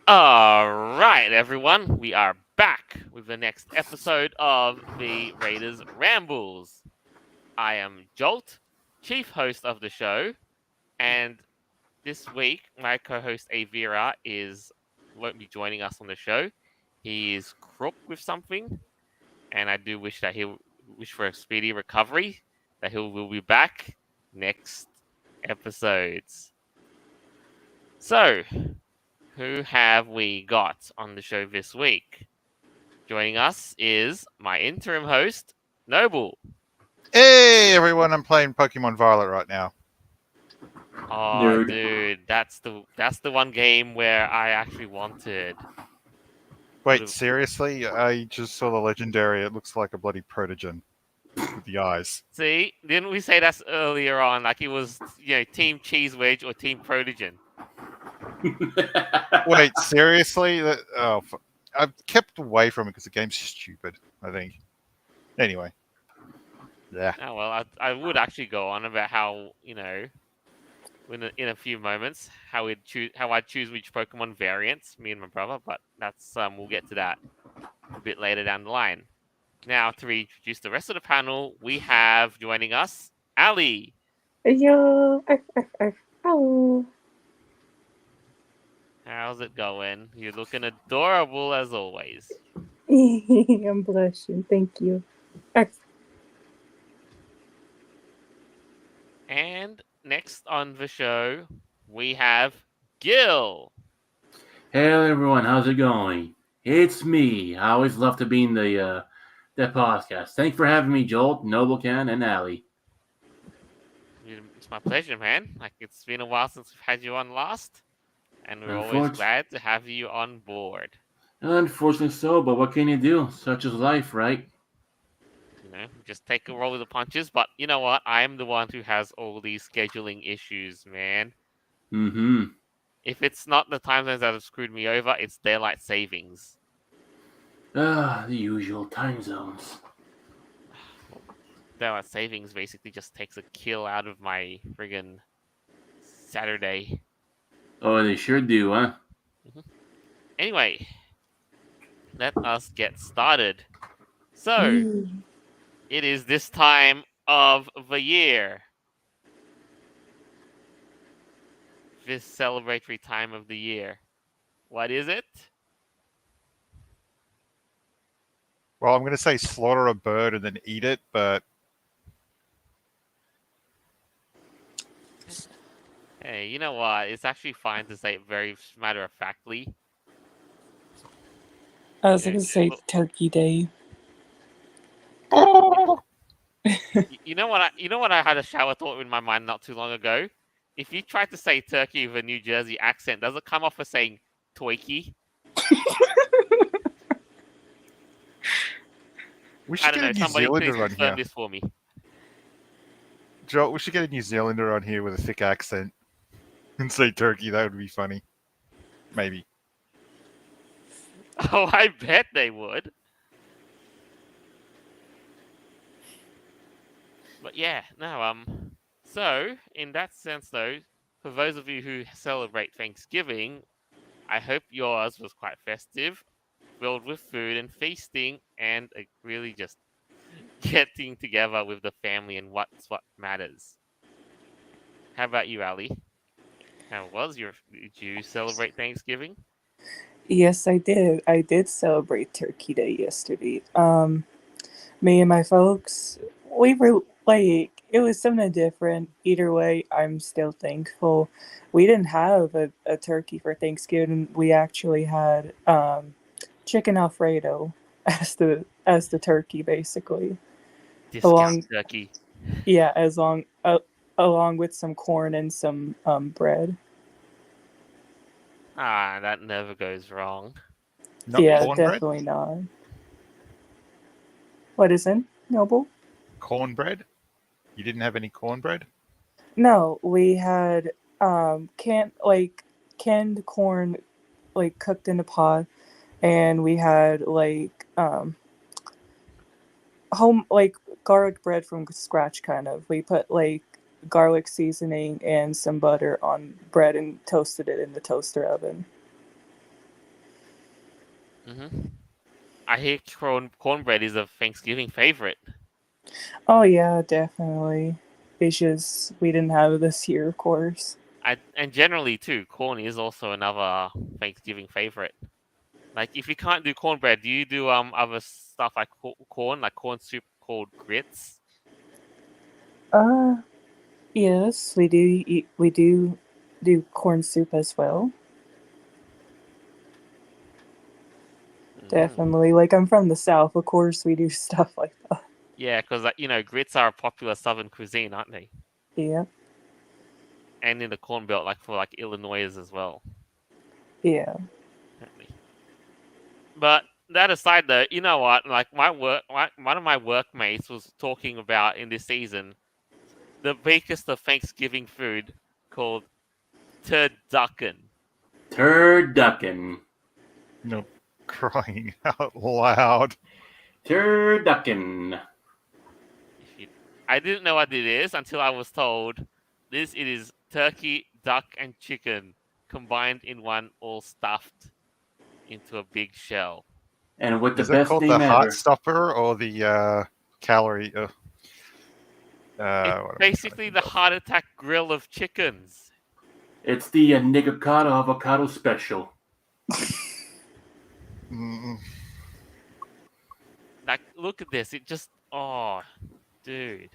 All right, everyone, we are back with the next episode of the Raiders Rambles. I am Jolt, chief host of the show, and this week my co-host Avira is won't be joining us on the show. He is crook with something, and I do wish for a speedy recovery. That he will be back next episodes. So, who have we got on the show this week? Joining us is my interim host, Noble. Hey everyone, I'm playing Pokemon Violet right now. Oh, Nerd. dude, that's the one game where I actually wanted. Wait, seriously? I just saw the legendary. It looks like a bloody Protogen with the eyes. See, didn't we say that earlier on? Like it was, Team Cheese Wedge or Team Protogen. Wait, seriously? I've kept away from it because the game's stupid, I think. Anyway. Yeah. Oh well, I would actually go on about how in a few moments how I choose which Pokemon variants, me and my brother, but that's we'll get to that a bit later down the line. Now to introduce the rest of the panel, we have joining us Ali. Yo, oh. How's it going? You're looking adorable as always. I'm blushing. Thank you. And next on the show, we have Gil. Hey everyone, how's it going? It's me. I always love to be in the podcast. Thanks for having me, Joel, Noblecan, and Allie. It's my pleasure, man. Like it's been a while since we've had you on last, and we're always glad to have you on board. Unfortunately so, but what can you do? Such is life, right? Just take a roll with the punches. But you know what? I'm the one who has all these scheduling issues, man. Mm-hmm. If it's not the time zones that have screwed me over, it's daylight savings. The usual time zones. Daylight savings basically just takes a kill out of my friggin' Saturday. Oh, they sure do, huh? Anyway, let us get started. So, it is this time of the year. This celebratory time of the year. What is it? Well, I'm going to say slaughter a bird and then eat it, but... Hey, you know what? It's actually fine to say it very matter-of-factly. I was going to say Turkey Day. You know what I had a shower thought in my mind not too long ago? If you try to say turkey with a New Jersey accent, does it come off as saying toiki? We should get a New Zealander on here. This for me. Joe, we should get a New Zealander on here with a thick accent and say turkey. That would be funny. Maybe. Oh, I bet they would. But yeah, no, so in that sense though, for those of you who celebrate Thanksgiving, I hope yours was quite festive, filled with food and feasting, and really just getting together with the family and what matters. How about you, Ali? Did you celebrate Thanksgiving? Yes, I did. I did celebrate Turkey Day yesterday. Me and my folks, we were like, it was something different. Either way, I'm still thankful. We didn't have a turkey for Thanksgiving. We actually had chicken Alfredo as the turkey, basically. Discount turkey. Yeah, along with some corn and some bread. Ah, that never goes wrong. Definitely not. What is it, Noble? Cornbread? You didn't have any cornbread? No, we had canned corn, like cooked in a pot, and we had home garlic bread from scratch, kind of. We put garlic seasoning and some butter on bread and toasted it in the toaster oven. I hear cornbread is a Thanksgiving favorite. Oh yeah, definitely. It's just we didn't have it this year, of course. And generally too, corn is also another Thanksgiving favorite. Like if you can't do cornbread, do you do other stuff like corn, like corn soup called grits? Uh, yes, we do eat. We do corn soup as well. Mm. Definitely. Like I'm from the south, of course we do stuff like that. Yeah, because grits are a popular Southern cuisine, aren't they? Yeah, And in the Corn Belt, like for like Illinois as well, yeah. apparently. But that aside, though, you know what? Like one of my workmates was talking about in this season the biggest of Thanksgiving food called turducken. Turducken. No, crying out loud. Turducken. If you, I didn't know what it is until I was told it is turkey, duck, and chicken combined in one, all stuffed into a big shell. And with the Is it best called the name heart ever. stopper or the calorie? It's What am I trying to basically the think of? heart attack grill of chickens. It's the Nigocado Avocado Special. Mm, Like, look at this. It just, oh, dude.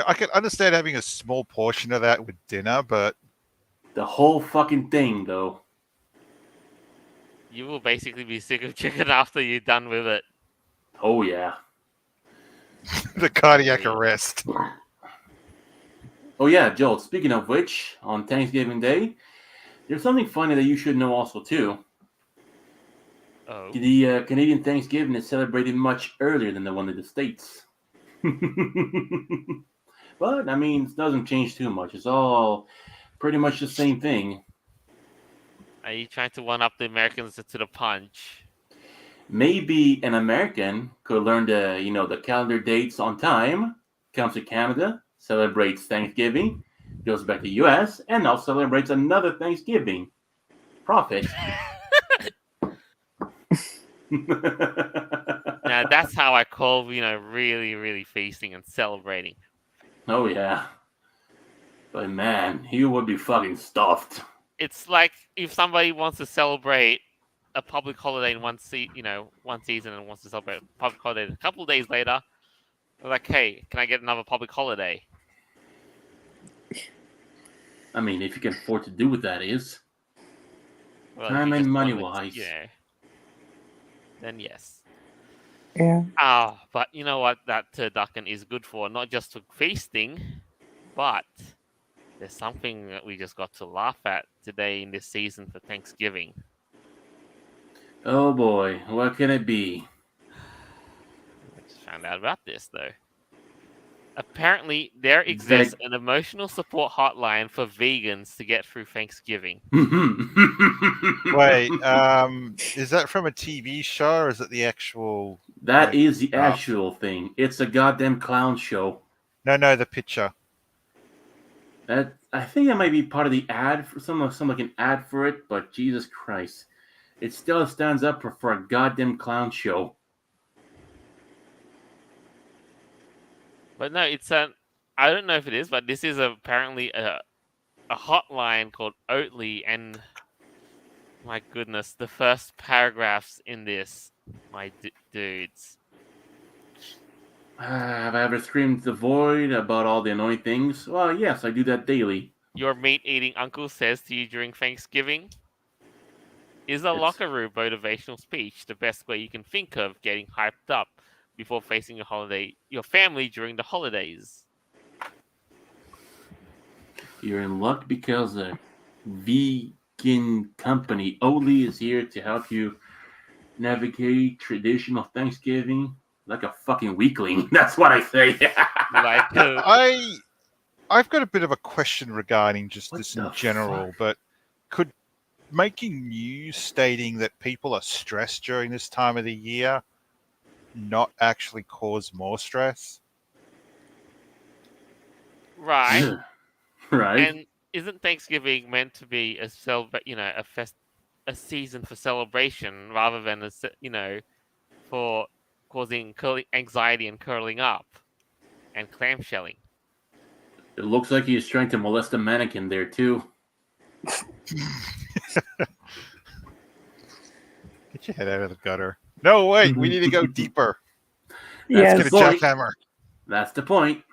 I can understand having a small portion of that with dinner, but The whole fucking thing, though. You will basically be sick of chicken after you're done with it. Oh, yeah. the cardiac Really? arrest. Oh, yeah, Joel, speaking of which, on Thanksgiving Day, there's something funny that you should know also, too. Oh. The Canadian Thanksgiving is celebrated much earlier than the one in the States. But, I mean, it doesn't change too much. It's all pretty much the same thing. Are you trying to one up the Americans to the punch? Maybe an American could learn the calendar dates on time, comes to Canada, celebrates Thanksgiving, goes back to US, and now celebrates another Thanksgiving. Profit. Now that's how I call, really, really feasting and celebrating. Oh yeah. But man, he would be fucking stuffed. It's like if somebody wants to celebrate a public holiday in one season and wants to celebrate a public holiday a couple of days later, they're like, hey, can I get another public holiday? I mean, if you can afford to do what that is. Well, if Time you and just money want wise. then yes. Yeah. But you know what that turducken is good for? Not just for feasting, but there's something that we just got to laugh at today in this season for Thanksgiving. Oh boy, what can it be? I just found out about this though. Apparently, there exists an emotional support hotline for vegans to get through Thanksgiving. Wait, is that from a TV show or is it the actual? That is the stuff? actual thing. It's a goddamn clown show. No, the picture. That I think that might be part of the ad for some like an ad for it, but Jesus Christ, it still stands up for a goddamn clown show. But no, I don't know if it is, but this is apparently a hotline called Oatly, and my goodness, the first paragraphs in this, my dudes. Have I ever screamed the void about all the annoying things? Well, yes, I do that daily. Your meat-eating uncle says to you during Thanksgiving, is a locker room motivational speech the best way you can think of getting hyped up before facing your family during the holidays? You're in luck because a vegan company, Oatly, is here to help you navigate traditional Thanksgiving like a fucking weakling. That's what I say. I've got a bit of a question regarding just What this the in general, fuck? but could making news stating that people are stressed during this time of the year not actually cause more stress? Right. Right. And isn't Thanksgiving meant to be a fest? a season for celebration rather than for causing anxiety and curling up and clamshelling. It looks like he's trying to molest a mannequin there too. Get your head out of the gutter. No, wait, we need to go deeper. Let's Yes. get a jackhammer. That's the point.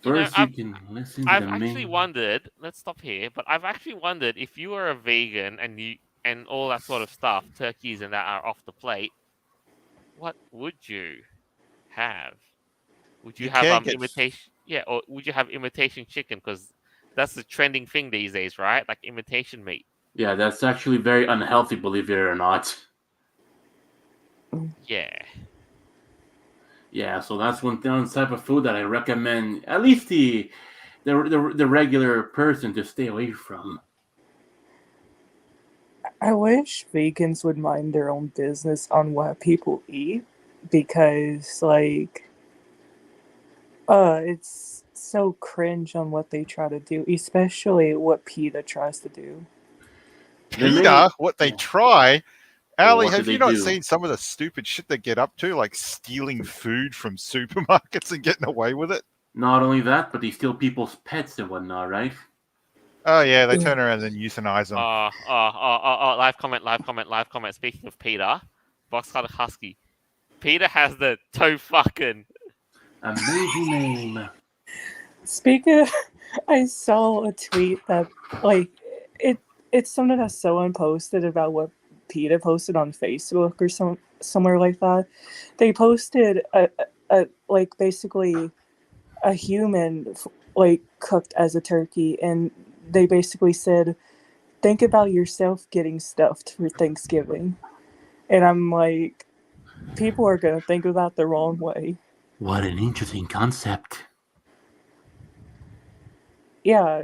First, you can listen to I've the actually main. wondered. Let's stop here. But I've actually wondered if you were a vegan and all that sort of stuff, turkeys and that are off the plate. What would you have? Would you You have can't get. imitation? Yeah, or would you have imitation chicken? Because that's the trending thing these days, right? Like imitation meat. Yeah, that's actually very unhealthy, believe it or not. Yeah. Yeah, so that's one type of food that I recommend at least the regular person to stay away from. I wish vegans would mind their own business on what people eat because, like, it's so cringe on what they try to do, especially what PETA tries to do. PETA, what they try. Well, Ali, what do have they you not do? seen some of the stupid shit they get up to, like stealing food from supermarkets and getting away with it? Not only that, but they steal people's pets and whatnot, right? Oh yeah, they turn around and euthanize them. Live comment. Speaking of Peter, Boxcutter Husky. Peter has the toe fucking. Amazing name. Speaking of, I saw a tweet that, like, it's something that someone posted about what PETA posted on Facebook or somewhere like that. They posted a like basically a human like cooked as a turkey, and they basically said, "Think about yourself getting stuffed for Thanksgiving," and I'm like, people are gonna think of that the wrong way. What an interesting concept. Yeah,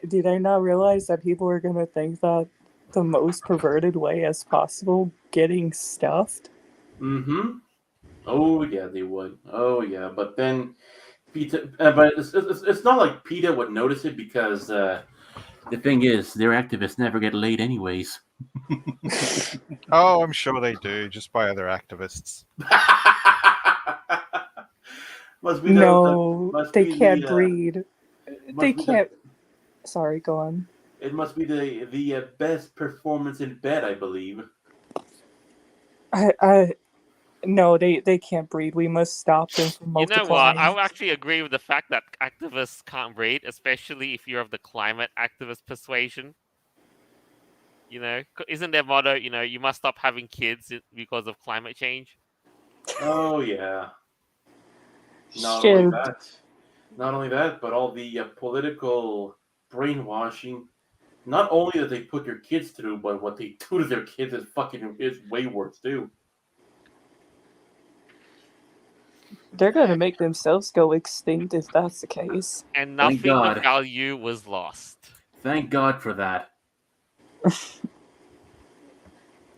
do they not realize that people are gonna think that the most perverted way as possible, getting stuffed? Mm-hmm. Oh yeah, they would. Oh yeah, but then PETA, but it's not like PETA would notice it because the thing is, their activists never get laid anyways. Oh, I'm sure they do, just by other activists. Must be No, must they be can't the breed. They must be can't. Sorry, go on. it must be the best performance in bed, I believe. I no, they can't breed. We must stop them from You know what? multiplying. I would actually agree with the fact that activists can't breed, especially if you're of the climate activist persuasion. Isn't their motto, you must stop having kids because of climate change? Oh yeah. Not only Shit. that, but all the political brainwashing. Not only that they put your kids through, but what they do to their kids is way worse too. They're gonna make themselves go extinct if that's the case. And Thank nothing of God. value was lost. Thank God for that.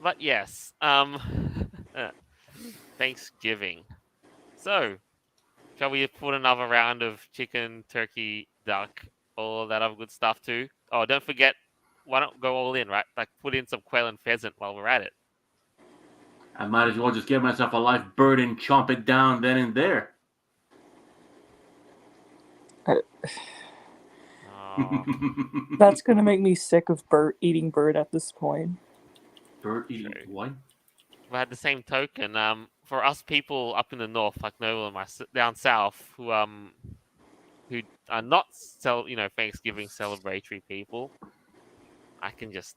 But yes, Thanksgiving. So, shall we put another round of chicken, turkey, duck, all that other good stuff too? Oh, don't forget, why not go all in, right? Like put in some quail and pheasant while we're at it. I might as well just get myself a live bird and chomp it down then and there. Oh, That's gonna make me sick of eating bird at this point. Bird eating True. what? but at the same token, for us people up in the north, like Noel and down south, who are not Thanksgiving celebratory people, I can just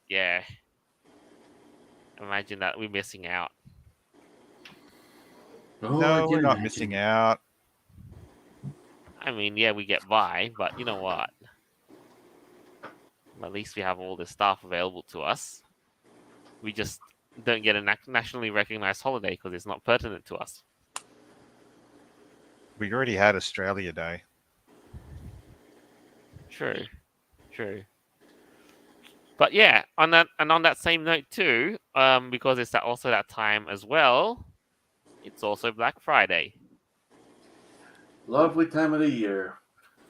imagine that we're missing out. Oh, No, we're not missing out. I mean, yeah, we get by, but you know what? At least we have all this stuff available to us. We just don't get a nationally recognized holiday because it's not pertinent to us. We already had Australia Day. True. But yeah, on that same note too, because it's also that time as well, it's also Black Friday. Lovely time of the year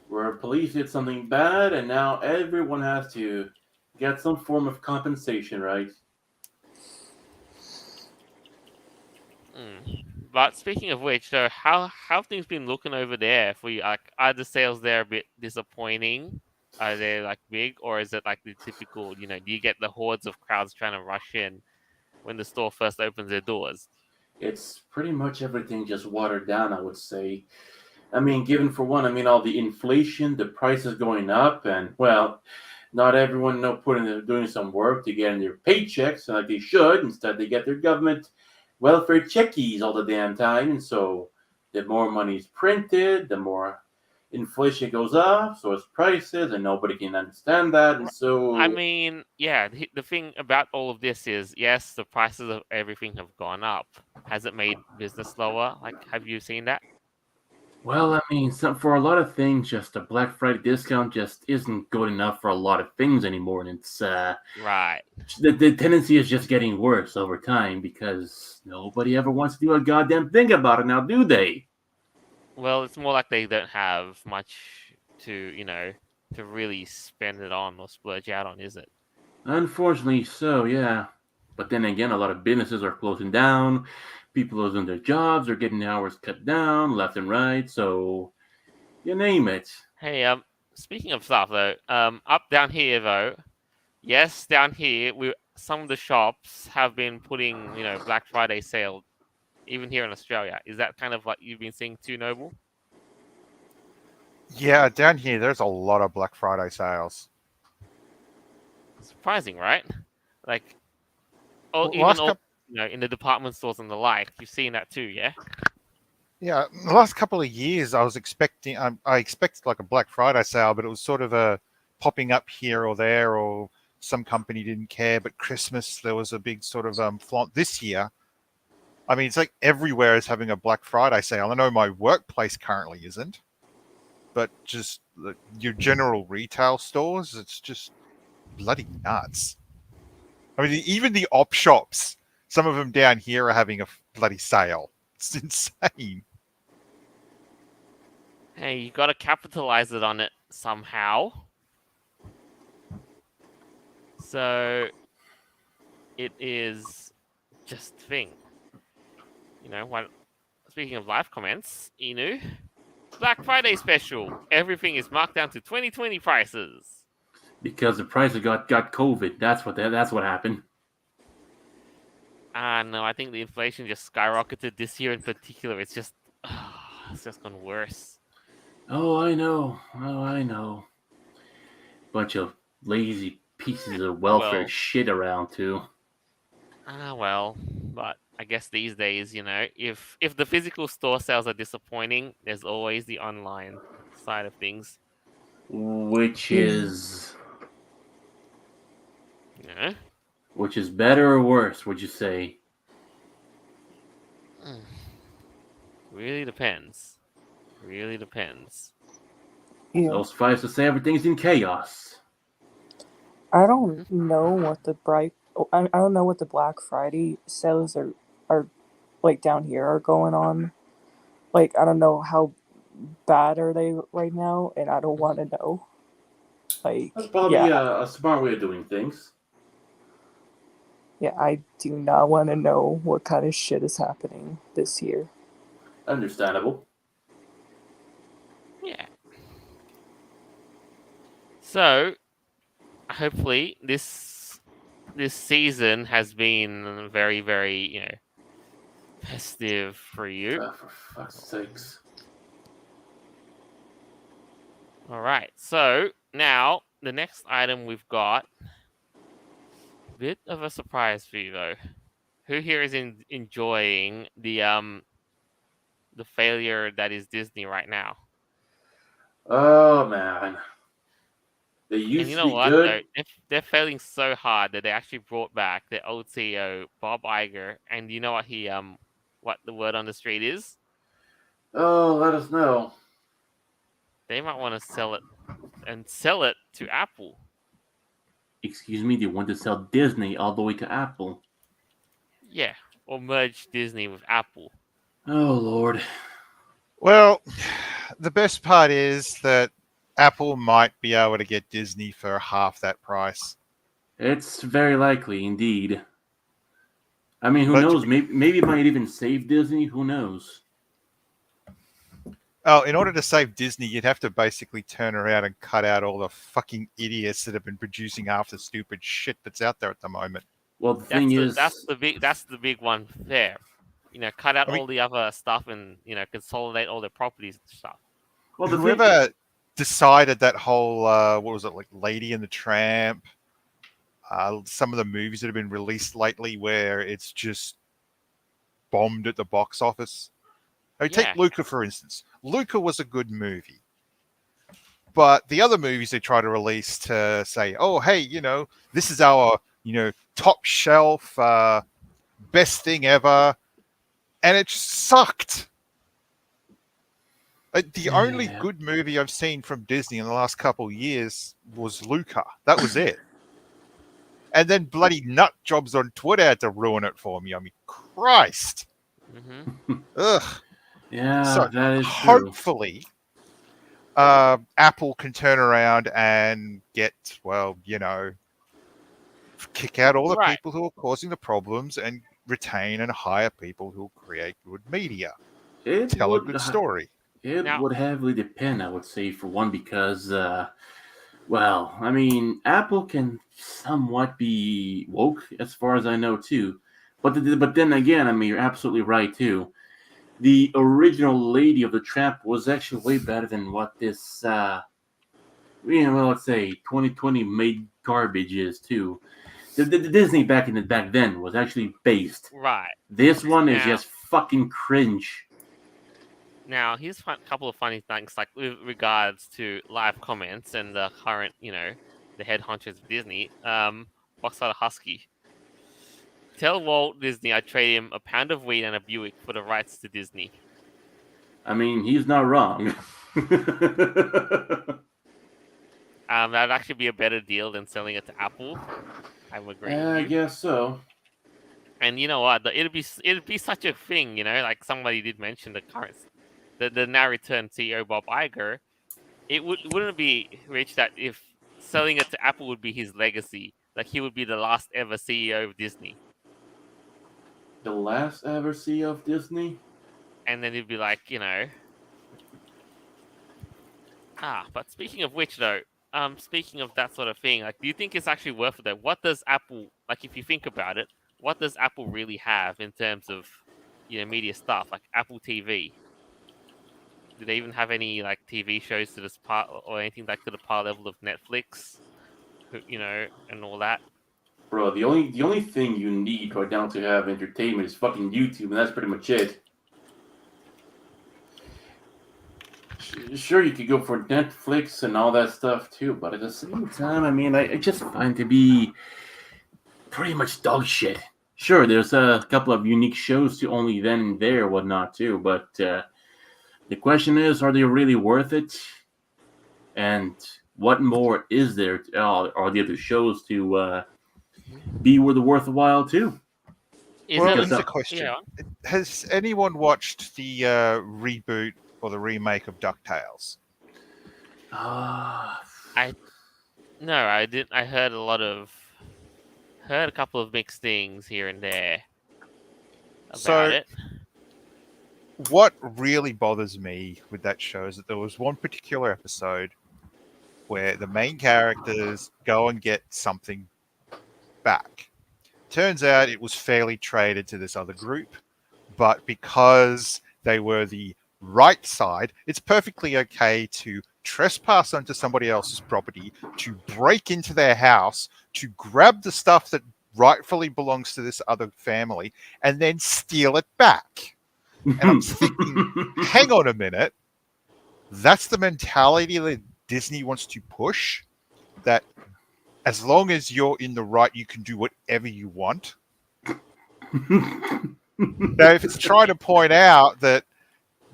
where police did something bad and now everyone has to Get some form of compensation, right? But speaking of which, so how have things been looking over there for you? Like, are the sales there a bit disappointing? Are they like big, or is it like the typical? Do you get the hordes of crowds trying to rush in when the store first opens their doors? It's pretty much everything just watered down, I would say. I mean, given for one, I mean all the inflation, the prices going up, and well, not everyone doing some work to get in their paychecks like they should. Instead, they get their government welfare checkies all the damn time, and so the more money is printed, the more inflation goes up, so it's prices, and nobody can understand that, and I so mean, yeah, the thing about all of this is, yes, the prices of everything have gone up. Has it made business slower? Like, have you seen that? well, I mean, for a lot of things, just a Black Friday discount just isn't good enough for a lot of things anymore, and it's Right. the tendency is just getting worse over time because nobody ever wants to do a goddamn thing about it now, do they? Well, it's more like they don't have much to really spend it on or splurge out on, is it? Unfortunately, so yeah. But then again, a lot of businesses are closing down. People losing their jobs are getting hours cut down left and right. So you name it. Hey, speaking of stuff though, up down here though, yes, down here we some of the shops have been putting, Black Friday sale even here in Australia. Is that kind of what you've been seeing too, Noble? Yeah, down here there's a lot of Black Friday sales. Surprising, right? Like, oh, Well, even last all couple, in the department stores and the like, you've seen that too, yeah? yeah, the last couple of years I was expecting, I expected like a Black Friday sale, but it was sort of a popping up here or there, or some company didn't care. But Christmas there was a big sort of flaunt this year. I mean, it's like everywhere is having a Black Friday sale. I know my workplace currently isn't, but just your general retail stores, it's just bloody nuts. I mean, even the op shops, some of them down here are having a bloody sale. It's insane. Hey, you got to capitalize it on it somehow. So it is just the thing. What? Speaking of live comments, Inu, Black Friday special. Everything is marked down to 2020 prices. Because the price got COVID. That's what happened. No, I think the inflation just skyrocketed this year in particular. It's just gone worse. Oh, I know. Oh, I know. Bunch of lazy pieces of welfare Well, shit around too. well, but I guess these days, if the physical store sales are disappointing, there's always the online side of things. Which Yeah. is You know? which is better or worse, would you say? Really depends. Really depends. Yeah. So suffice to say everything's in chaos. I don't know what I don't know what the Black Friday sales are like down here are going on. Like, I don't know how bad are they right now, and I don't want to know. Like, That's probably a smart way of doing things. yeah, I do not want to know what kind of shit is happening this year. Understandable. Yeah. So, hopefully this season has been very, very, festive for you. For fuck's sakes. All right. So, now the next item we've got, bit of a surprise for you though. Who here is enjoying the failure that is Disney right now? Oh man. They And used you to know be what though? good. They're failing so hard that they actually brought back their old CEO Bob Iger, and you know what what the word on the street is? Oh, let us know. They might want to sell it to Apple. Excuse me, they want to sell Disney all the way to Apple. Yeah, or merge Disney with Apple. Oh Lord. Well, the best part is that Apple might be able to get Disney for half that price. It's very likely, indeed. I mean, who But knows? Maybe it might even save Disney. Who knows? in order to save Disney, you'd have to basically turn around and cut out all the fucking idiots that have been producing half the stupid shit that's out there at the moment. Well, the thing is, That's the big one there. Cut out I mean- all the other stuff and consolidate all the properties and stuff. well, the thing, Whoever decided that whole what was it, like Lady and the Tramp, some of the movies that have been released lately where it's just bombed at the box office. I mean, Yeah. take Luca for instance. Luca was a good movie, but the other movies they try to release to say, oh hey, this is our top shelf best thing ever, and it just sucked. The only Yeah. good movie I've seen from Disney in the last couple of years was Luca. That was it. And then bloody nut jobs on Twitter had to ruin it for me. I mean, Christ. Hmm. Ugh. yeah, So that is true. hopefully, Apple can turn around and get, kick out all the Right. people who are causing the problems and retain and hire people who create good media. It Tell would, a good story. It Now- would heavily depend, I would say, for one, because, well, I mean, Apple can somewhat be woke, as far as I know, too. But then again, I mean, you're absolutely right, too. The original Lady of the Tramp was actually way better than what this, let's say 2020 made garbage is, too. The Disney back then was actually based. Right. This one is Now- just fucking cringe. Now, here's a couple of funny things, like with regards to live comments and the current, the head honchos of Disney. Boxer Husky. Tell Walt Disney I trade him a pound of weed and a Buick for the rights to Disney. I mean, he's not wrong. That'd actually be a better deal than selling it to Apple. I'm agreeing I with you. guess so. And you know what? It'd be such a thing, like somebody did mention the now returned CEO Bob Iger. Wouldn't it be rich that if selling it to Apple would be his legacy, like he would be the last ever CEO of Disney, The last ever CEO of Disney? and then he'd be like, But speaking of which, though, speaking of that sort of thing, like, do you think it's actually worth it? Though? What does Apple, like, if you think about it, what does Apple really have in terms of, media stuff, like Apple TV? Do they even have any like TV shows to this part or anything like to the par level of Netflix, and all that? Bro, the only thing you need right now to have entertainment is fucking YouTube, and that's pretty much it. Sure, you could go for Netflix and all that stuff too, but at the same time, I mean, I just find to be pretty much dog shit. Sure, there's a couple of unique shows to only then and there, whatnot too, but the question is, are they really worth it? And what more is there? Are the other shows to be worth a while too? Well, it here's a question. Yeah. Has anyone watched the reboot or the remake of DuckTales? No, I didn't. I heard a couple of mixed things here and there about So- it. What really bothers me with that show is that there was one particular episode where the main characters go and get something back. Turns out it was fairly traded to this other group, but because they were the right side, it's perfectly okay to trespass onto somebody else's property, to break into their house, to grab the stuff that rightfully belongs to this other family, and then steal it back. And I'm thinking, hang on a minute. That's the mentality that Disney wants to push, that as long as you're in the right, you can do whatever you want. Now, if it's trying to point out that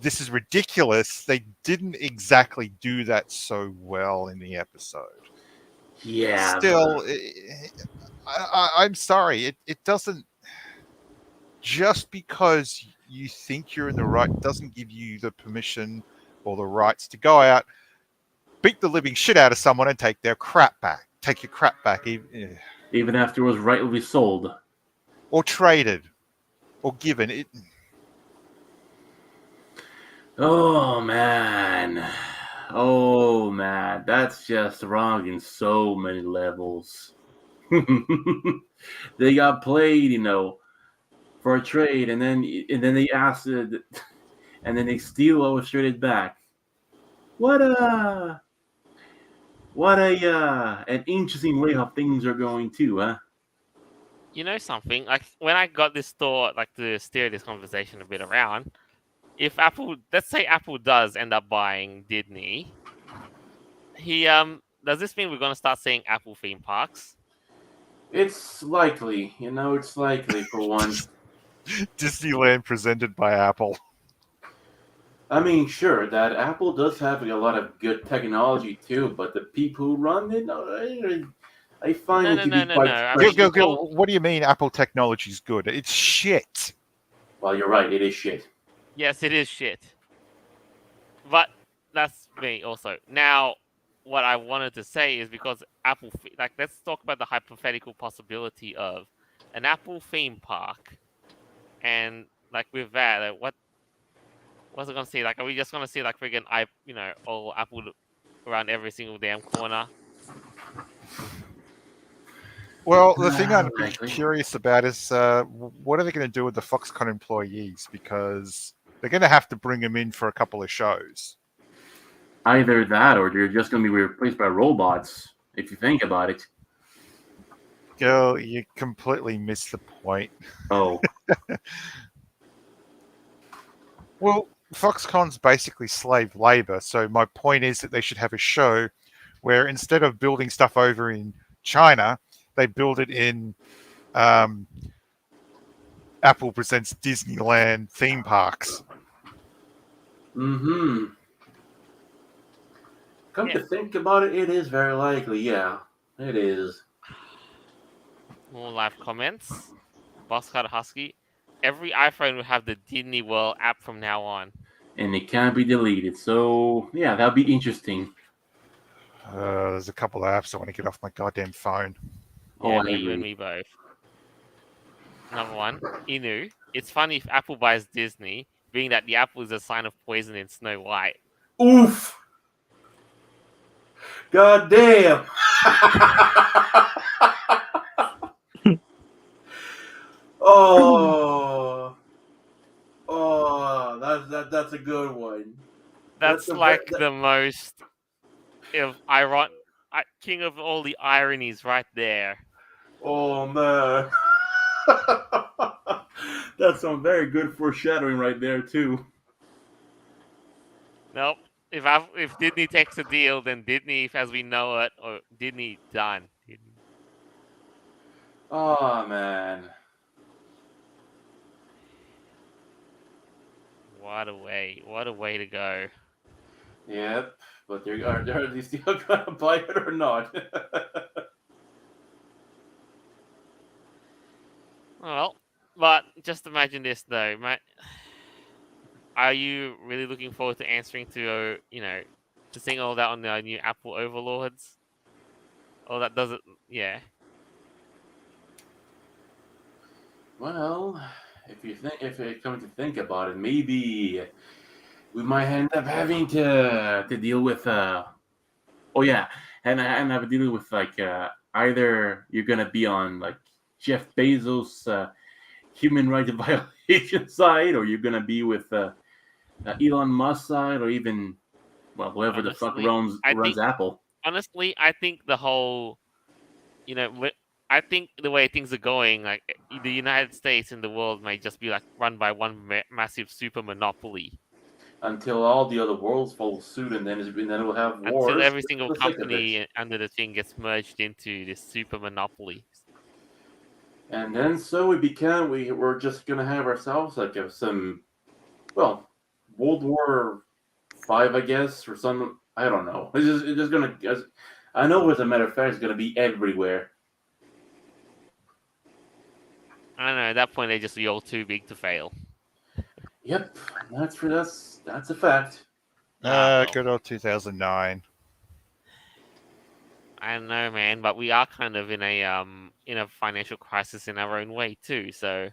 this is ridiculous, they didn't exactly do that so well in the episode. Yeah. Still, I'm sorry. It doesn't... Just because you think you're in the right doesn't give you the permission or the rights to go out, beat the living shit out of someone and take their crap back. Take your crap back. even after it was rightly sold. or traded or given. Oh man. Oh man, that's just wrong in so many levels. They got played, for a trade, and then they asked it, and then they steal what was traded back. What a an interesting way how things are going too, huh? You know something? Like when I got this thought, like to steer this conversation a bit around, if Apple, let's say Apple does end up buying Disney, does this mean we're gonna start seeing Apple theme parks? It's likely, it's likely for once. Disneyland presented by Apple. I mean, sure, that Apple does have a lot of good technology too, but the people who run it, I find No, it no, to no, be no, quite no. I Go, mean, go, go. What do you mean Apple technology's good? It's shit. Well, you're right, it is shit. yes, it is shit. But that's me also. Now, what I wanted to say is because Apple, like, let's talk about the hypothetical possibility of an Apple theme park, and like with that, what's it gonna see? Like, are we just gonna see like friggin' all Apple around every single damn corner? Well, the thing I'd be Likely. curious about is what are they going to do with the Foxconn employees? Because they're going to have to bring them in for a couple of shows. Either that, or they're just going to be replaced by robots. If you think about it. Girl, you completely missed the point. Oh, Well, Foxconn's basically slave labor, so my point is that they should have a show where instead of building stuff over in China, they build it in Apple Presents Disneyland theme parks. mm-hmm. Come Yeah. to think about it, it is very likely. Yeah, it is. More live comments. Bosscat Husky. Every iPhone will have the Disney World app from now on. And it can't be deleted. So yeah, that'll be interesting. There's a couple of apps I want to get off my goddamn phone. Oh, Yeah, I you and agree. me both. Number one, Inu. It's funny if Apple buys Disney, being that the apple is a sign of poison in Snow White. Oof! God damn! Oh, that's a good one. That's like the most king of all the ironies right there. Oh man, that's some very good foreshadowing right there too. Nope. If Disney takes a deal, then Disney, as we know it, or Disney done. Oh man. What a way! What a way to go! Yep, but are they still gonna buy it or not? Well, but just imagine this though, mate. Are you really looking forward to answering to seeing all that on the new Apple Overlords? Oh, that doesn't. Yeah. Well, if you come to think about it, maybe we might end up having to deal with oh yeah, and have to deal with like either you're gonna be on like Jeff Bezos human rights violation side, or you're gonna be with Elon Musk side, or even whoever the fuck Honestly, runs Apple. honestly, I think the whole, I think the way things are going, like the United States and the world may just be like run by one massive super monopoly Until all the other worlds follow suit, and then we'll have until wars every just single for the sake of it. company under the thing gets merged into this super monopoly. And then so we're just gonna have ourselves like some World War Five, I guess, or some I don't know. It's just gonna. I know, as a matter of fact, it's gonna be everywhere. I don't know. At that point, they just be all too big to fail. Yep, that's a fact. Good old 2009. I don't know, man, but we are kind of in a financial crisis in our own way too. So,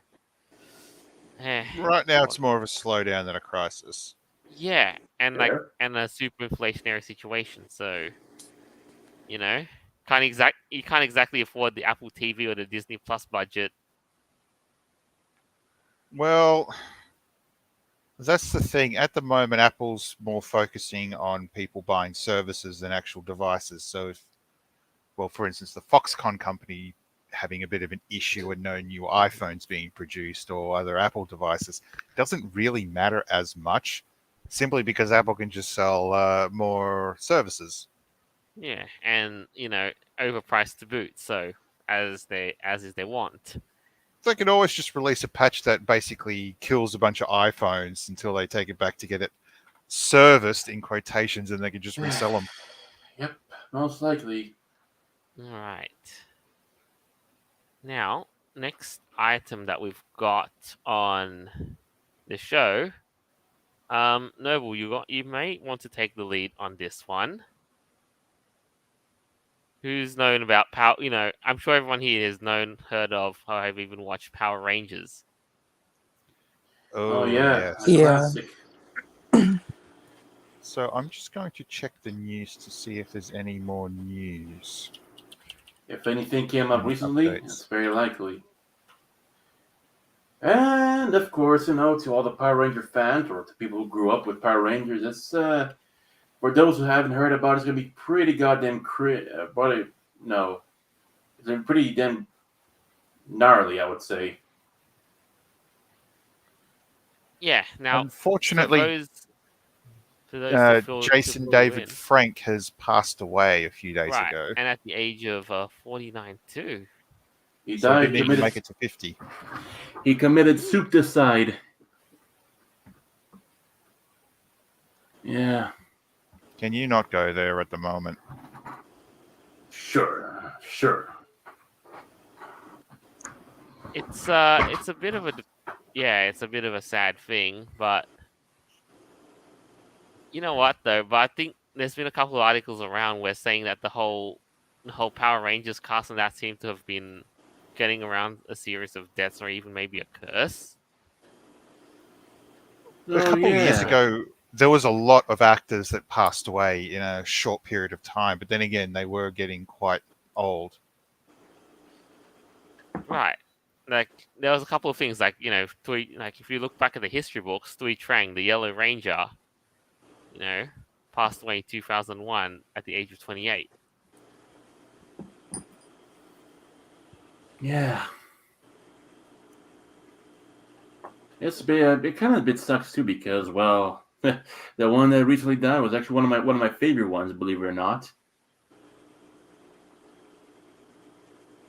Right now, what- it's more of a slowdown than a crisis. yeah, and like Fair. and a super inflationary situation. So, you know, you can't exactly afford the Apple TV or the Disney Plus budget. Well, that's the thing. At the moment, Apple's more focusing on people buying services than actual devices. So, well, for instance, the Foxconn company having a bit of an issue and no new iPhones being produced or other Apple devices doesn't really matter as much, simply because Apple can just sell more services. Yeah, and overpriced to boot. So as is their want. They could always just release a patch that basically kills a bunch of iPhones until they take it back to get it serviced in quotations, and they could just resell them. Yep, most likely. All right. Now, next item that we've got on the show, Noble, you may want to take the lead on this one. Who's known about Power? I'm sure everyone here has heard of, or have even watched Power Rangers. Oh Oh, yeah, a yes. Yeah. classic. So I'm just going to check the news to see if there's any more news. If anything came up Any recently, updates? it's very likely. And of course, to all the Power Ranger fans or to people who grew up with Power Rangers, it's for those who haven't heard about it, it's gonna be pretty goddamn no, it's pretty damn gnarly, I would say. Yeah. Now, Unfortunately, for those to Jason fill you David in, Frank has passed away a few days right, ago. and at the age of 49 too. He So he died, didn't even make it to 50. he committed suicide. Yeah, Can you not go there at the moment? sure. It's a bit of it's a bit of a sad thing, but you know what though? But I think there's been a couple of articles around where saying that the whole Power Rangers cast and that seem to have been getting around a series of deaths or even maybe a curse. A Oh couple of years yeah. ago, there was a lot of actors that passed away in a short period of time, but then again, they were getting quite old. Right. Like there was a couple of things like like if you look back at the history books, Tui Trang, the Yellow Ranger, you know, passed away in 2001 at the age of 28. Yeah. It kind of a bit sucks too because the one that recently died was actually one of my favorite ones, believe it or not.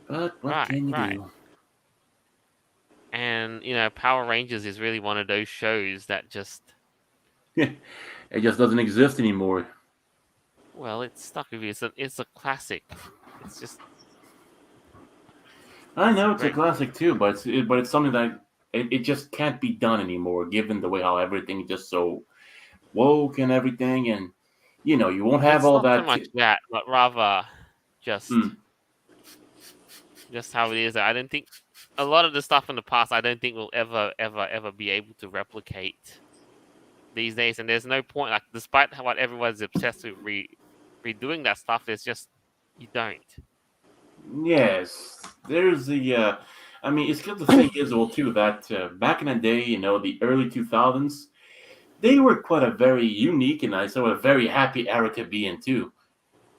But what can you do? And Power Rangers is really one of those shows that just It just doesn't exist anymore. well, it's stuck with you. It's a classic. It's just I know it's a great. classic too, but it's something that it just can't be done anymore, given the way how everything is just so woke and everything, and you won't have It's all not so that. much that, but rather just Mm. just how it is. I don't think a lot of the stuff in the past. I don't think we'll ever be able to replicate these days. And there's no point. Like, despite what everyone's obsessed with redoing that stuff, there's just you don't. Yes, there's the. I mean, it's because the thing is, well, too, that back in the day, the early 2000s, they were quite a very unique and I saw a very happy era to be in too.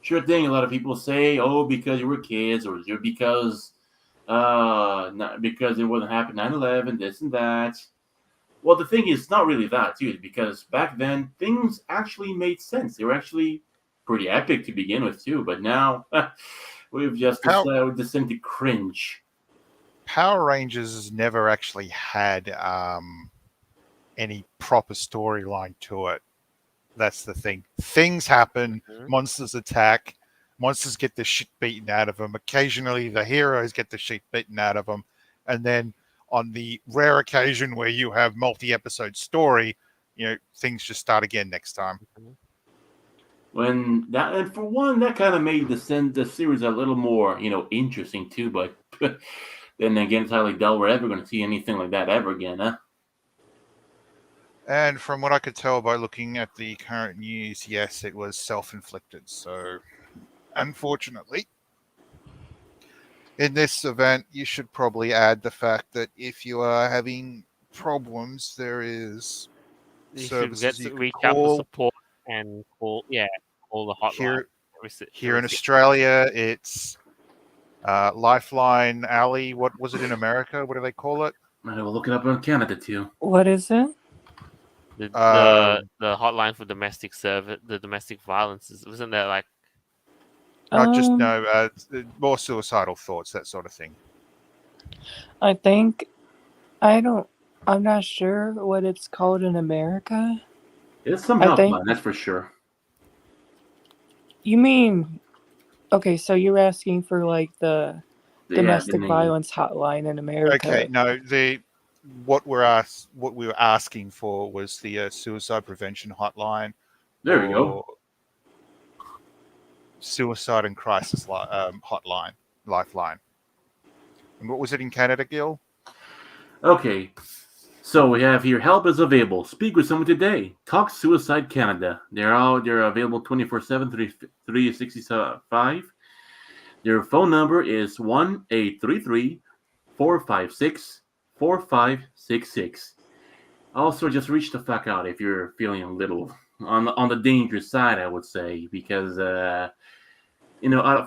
Sure thing, a lot of people say, oh, because you were kids, or you're because not because it wasn't happening 9/11, this and that. Well, the thing is, not really that too, because back then things actually made sense. They were actually pretty epic to begin with too. But now we've just Power, descended to cringe. Power Rangers has never actually had any proper storyline to it. That's the thing. Things happen, Mhm. monsters attack, monsters get the shit beaten out of them. Occasionally, the heroes get the shit beaten out of them. And then, on the rare occasion where you have multi episode story, things just start again next time. Mhm. And for one, that kind of made the series a little more, interesting too. But then again, it's highly doubt we're ever going to see anything like that ever again, huh? And from what I could tell by looking at the current news, yes, it was self-inflicted. So, unfortunately, in this event, you should probably add the fact that if you are having problems, there is You should services you could reach out for call. support and call the hotline. Here in Australia, it's Lifeline Alley. What was it in America? What do they call it? I will look it up in Canada too. What is it? The Uh, the hotline for the domestic violence wasn't there like Not just Um, no, more suicidal thoughts, that sort of thing. I think I'm not sure what it's called in America. It's some I helpline, think that's for sure. you mean okay, so you're asking for like the Yeah, the domestic name. violence hotline in America. Okay, no, what we were asking for was the suicide prevention hotline There we go. or suicide and crisis hotline, lifeline. And what was it in Canada, Gil? Okay, so we have here help is available. Speak with someone today. Talk Suicide Canada. They're available 24/7, 365. Their phone number is 1-833-456-4566. Also, just reach the fuck out if you're feeling a little on the dangerous side, I would say, because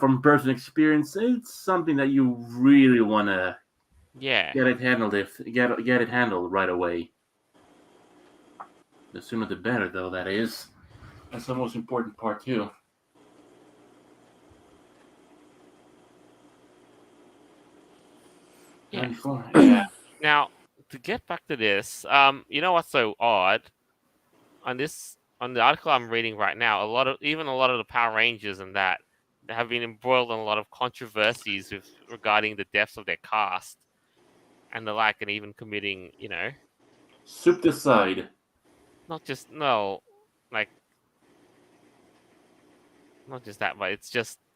from personal experience, it's something that you really want to yeah. get it handled get it handled right away. The sooner the better, though. That is. That's the most important part too. Yeah. Yeah. Now to get back to this, you know what's so odd on the article I'm reading right now, a lot of the Power Rangers and that they have been embroiled in a lot of controversies regarding the deaths of their cast and the like, and even committing, Soup decide. not just no, like not just that, but One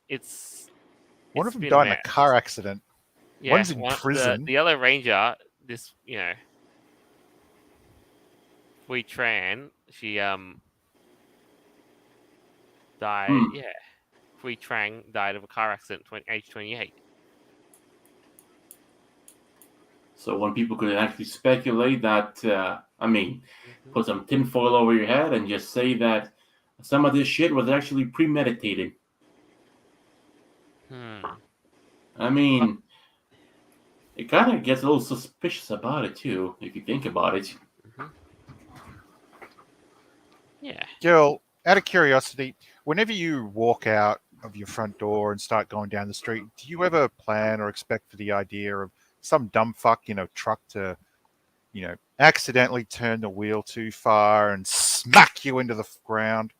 it's of them been a died in a mess. car accident. Yeah, One's in prison. the other ranger, this Fui Tran, she died. Hmm. Yeah, Fui Trang died of a car accident, age 28. So when people could actually speculate that, Mm-hmm. put some tinfoil over your head and just say that some of this shit was actually premeditated. I mean, it kind of gets a little suspicious about it too, if you think about it. Mm-hmm. Yeah. Gil, out of curiosity, whenever you walk out of your front door and start going down the street, do you ever plan or expect for the idea of some dumb fuck, truck to, accidentally turn the wheel too far and smack you into the ground,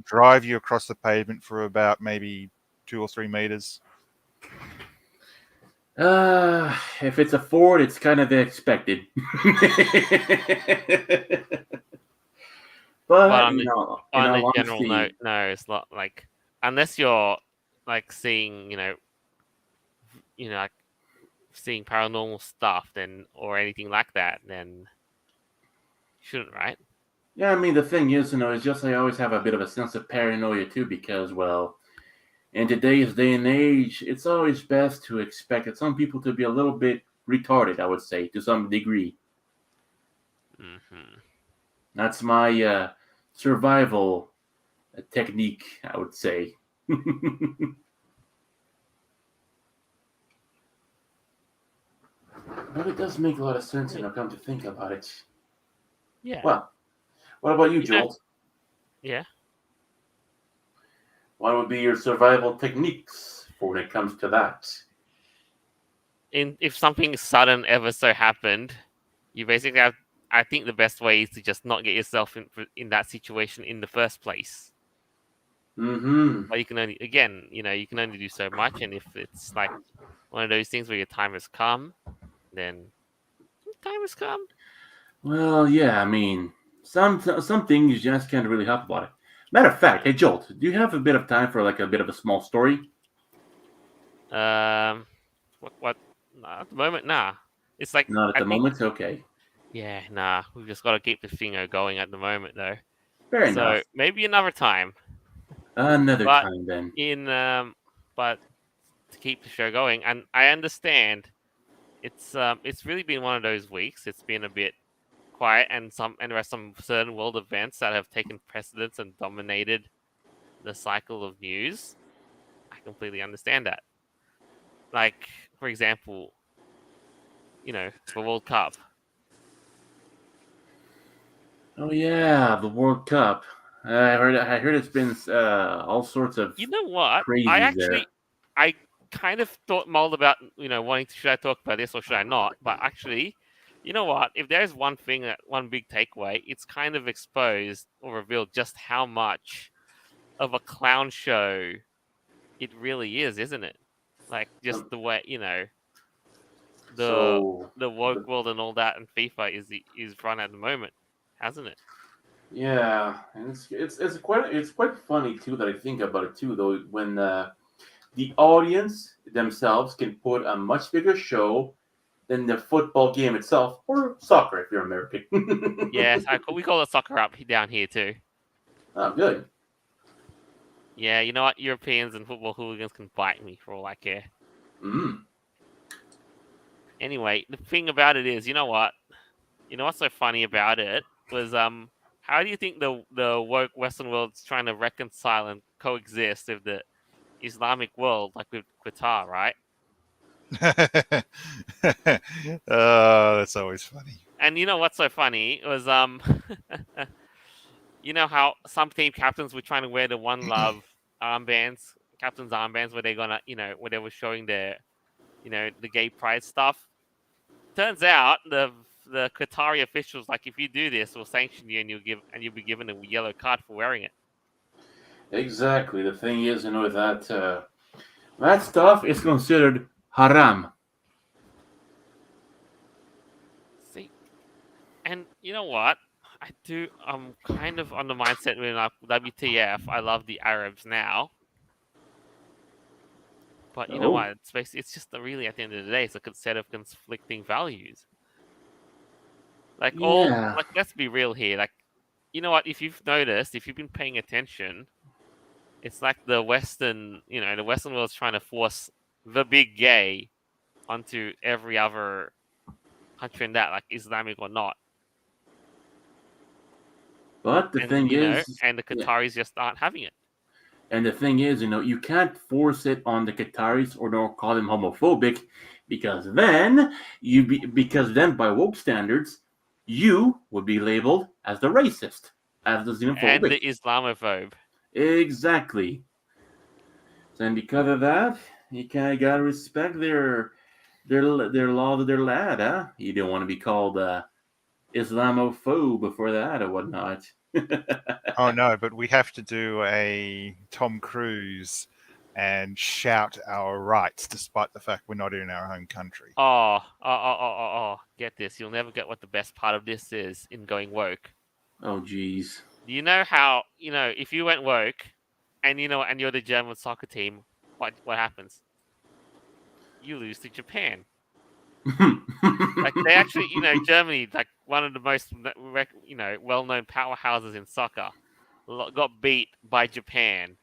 drive you across the pavement for about maybe 2 or 3 meters? If it's a Ford, it's kind of expected. But But on in a all general honesty, note, no, it's not like unless you're like seeing, like seeing paranormal stuff, then or anything like that, then you shouldn't, right? yeah, I mean, the thing is, it's just I always have a bit of a sense of paranoia too, because, well, in today's day and age, it's always best to expect that some people to be a little bit retarded, I would say, to some degree. Mm-hmm. That's my survival technique, I would say. But it does make a lot of sense, come to think about it. Yeah. Well, what about you, You know- Joel? Yeah. What would be your survival techniques for when it comes to that? If something sudden ever so happened, you basically have. I think the best way is to just not get yourself in that situation in the first place. Mm-hmm. But you can only you can only do so much, and if it's like one of those things where your time has come, then time has come. Well, yeah, I mean, some things you just can't really help about it. Matter of fact, hey Jolt, do you have a bit of time for like a bit of a small story? What? Nah, at the moment, nah. It's like Not at I the think, moment. Okay, yeah, nah. We've just got to keep the thingo going at the moment, though. fair So enough. maybe another time. Another But time then. but to keep the show going, and I understand it's really been one of those weeks. It's been a bit quiet, and there are some certain world events that have taken precedence and dominated the cycle of news. I completely understand that. Like, for example, the World Cup. Oh yeah, the World Cup. I heard it's been all sorts of You know what? crazies there. I kind of thought mulled about, wanting to, should I talk about this or should I not? But actually, you know what? If there's one big takeaway, it's kind of exposed or revealed just how much of a clown show it really is, isn't it? Like just Um, the way, the so the the, woke world and all that, and FIFA is run at the moment, hasn't it? yeah, and it's quite funny too that I think about it too though when the audience themselves can put a much bigger show than the football game itself or soccer if you're American. Yes, we call it soccer up down here too. Oh, good. Yeah, you know what? Europeans and football hooligans can bite me for all I care. Mm. Anyway, the thing about it is, you know what? You know what's so funny about it was how do you think the woke Western world's trying to reconcile and coexist with the Islamic world, like with Qatar, right? That's always funny. And you know what's so funny was you know how some team captains were trying to wear the One Love armbands, captain's armbands, where they're gonna, where they were showing their, the gay pride stuff. Turns out the Qatari officials, like, if you do this, we'll sanction you and you'll be given a yellow card for wearing it. Exactly. The thing is, that stuff is considered haram. See, and you know what? I'm kind of on the mindset when like WTF. I love the Arabs now, but you know Oh, what? It's just really, at the end of the day, it's a set of conflicting values. yeah. Like, let's be real here. Like, you know what? If you've noticed, if you've been paying attention, it's like the Western world's trying to force the big gay onto every other country in that, like Islamic or not. But the And thing is, and the yeah. Qataris just aren't having it. And the thing is, you can't force it on the Qataris or don't call them homophobic, because then by woke standards, you would be labeled as the racist, as the And xenophobic. the Islamophobe. Exactly. And because of that, you kind of gotta respect their law of their lad, huh? You don't want to be called Islamophobe for that or whatnot. Oh no, but we have to do a Tom Cruise and shout our rights despite the fact we're not in our home country. Get this. You'll never get what the best part of this is in going woke. Oh, geez. Do you know how, if you went woke and and you're the German soccer team, what happens? You lose to Japan. Like, they actually, Germany, like one of the most, well-known powerhouses in soccer, got beat by Japan.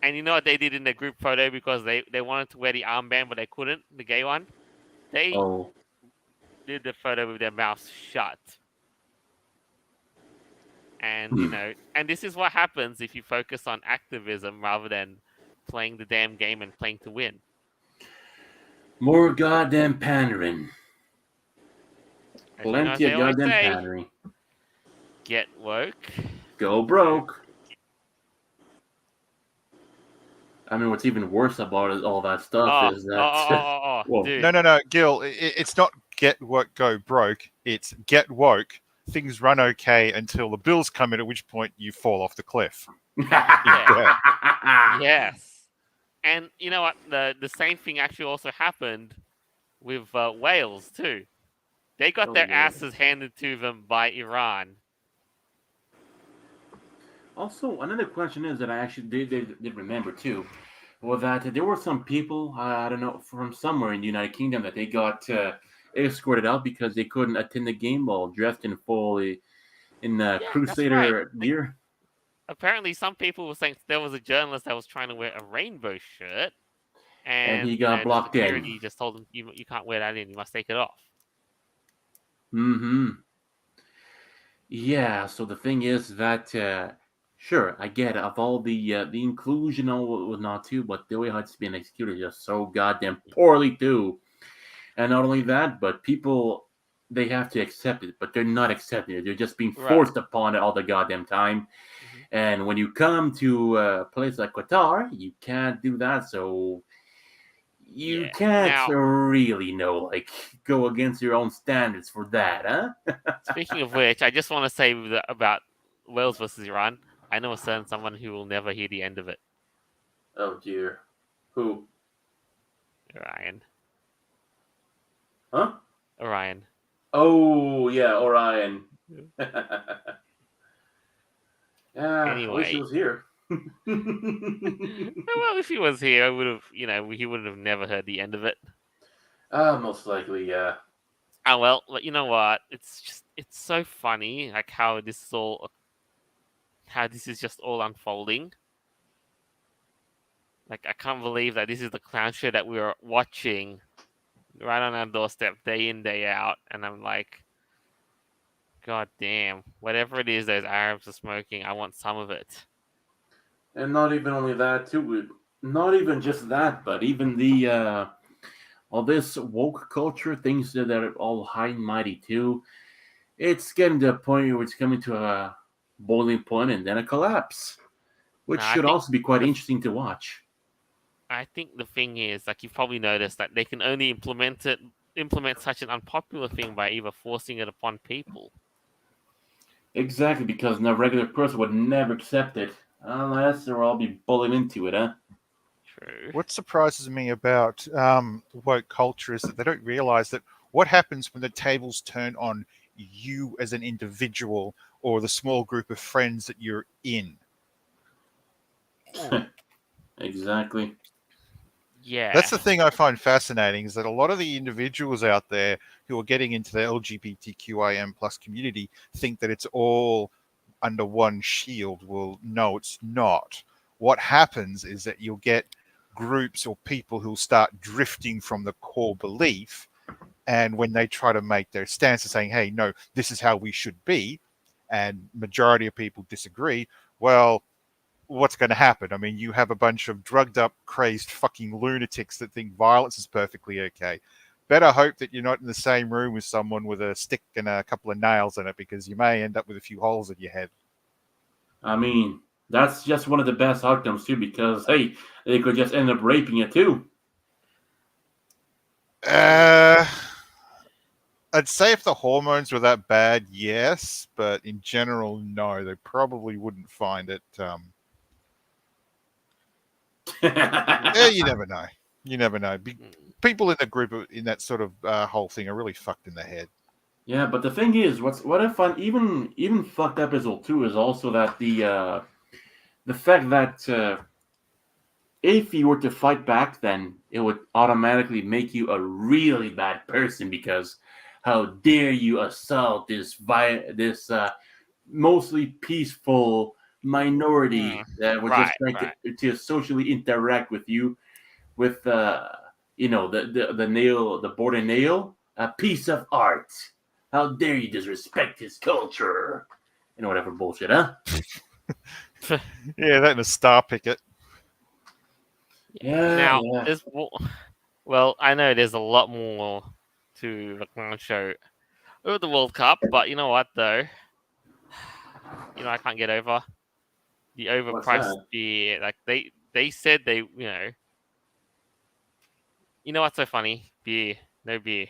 And you know what they did in their group photo, because they wanted to wear the armband but they couldn't, the gay one? They Oh. did the photo with their mouths shut. And Hmm. and this is what happens if you focus on activism rather than playing the damn game and playing to win. More goddamn pandering. As Plenty they of always goddamn say, pandering. get woke. Go broke. I mean, what's even worse about all that stuff is that. Well, Dude. No, Gil, it's not get woke, go broke. It's get woke. Things run okay until the bills come in, at which point you fall off the cliff. Yes. And you know what? The same thing actually also happened with Wales too. They got Oh, their yeah. asses handed to them by Iran. Also, another question is that I actually did remember too, was that there were some people, I don't know, from somewhere in the United Kingdom that they got escorted out because they couldn't attend the game while dressed in fully in Yeah, that's right. Crusader Like, gear. apparently, some people were saying there was a journalist that was trying to wear a rainbow shirt, And he and got the blocked in. security just told him you can't wear that in. You must take it off. Mm-hmm. Yeah, so the thing is that, sure, I get it, of all the inclusion and whatnot too, but the way how it's been executed is just so goddamn poorly too. And not only that, but people, they have to accept it, but they're not accepting it. They're just being Right. forced upon it all the goddamn time. Mhm. And when you come to a place like Qatar, you can't do that. So you Yeah. can't Now, really like go against your own standards for that, huh? speaking of which, I just want to say about Wales versus Iran. I know a certain someone who will never hear the end of it. Oh dear. Who? Orion. Huh? Orion. Oh yeah, Orion. Yeah. Yeah, I wish he Anyway, was here. well, if he was here, I would have, he would have never heard the end of it. Most likely, yeah. Oh well, you know what? It's so funny, like how this is just all unfolding. Like I can't believe that this is the clown show that we are watching right on our doorstep, day in day out, and I'm like, God damn, whatever it is those Arabs are smoking, I want some of it. And not even only that, too. Not even just that, but even the all this woke culture things that are all high and mighty too. It's getting to a point where it's coming to a boiling point and then a collapse, which No, should also be quite interesting to watch. I think the thing is, like you've probably noticed, that they can only implement such an unpopular thing by either forcing it upon people. Exactly, because no regular person would never accept it unless they'll all be bullied into it, huh? True. What surprises me about woke culture is that they don't realize that what happens when the tables turn on you as an individual or the small group of friends that you're in. Exactly. Yeah. That's the thing I find fascinating is that a lot of the individuals out there who are getting into the LGBTQIM plus community think that it's all under one shield. Well, no, it's not. What happens is that you'll get groups or people who'll start drifting from the core belief. And when they try to make their stance of saying, hey, no, this is how we should be, and majority of people disagree, well, what's going to happen? I mean, you have a bunch of drugged up, crazed fucking lunatics that think violence is perfectly okay. Better hope that you're not in the same room with someone with a stick and a couple of nails in it, because you may end up with a few holes in your head. I mean, that's just one of the best outcomes too, because hey, they could just end up raping it too. Uh, I'd say if the hormones were that bad, yes, but in general, no. They probably wouldn't find it. You never know. You never know. People in the group in that sort of whole thing are really fucked in the head. Yeah, but the thing is, what I find even fucked up as well too is also that the fact that if you were to fight back, then it would automatically make you a really bad person because how dare you assault this mostly peaceful minority that was just Right, trying right. to socially interact with you with the nail, the board and nail, a piece of art. How dare you disrespect his culture and whatever bullshit, huh? Yeah, that and a star picket. Yeah, Now, yeah. well, I know there's a lot more to the clown show over the World Cup, but you know what though? I can't get over the What's overpriced that? beer. Like they said you know what's so funny? Beer, no beer.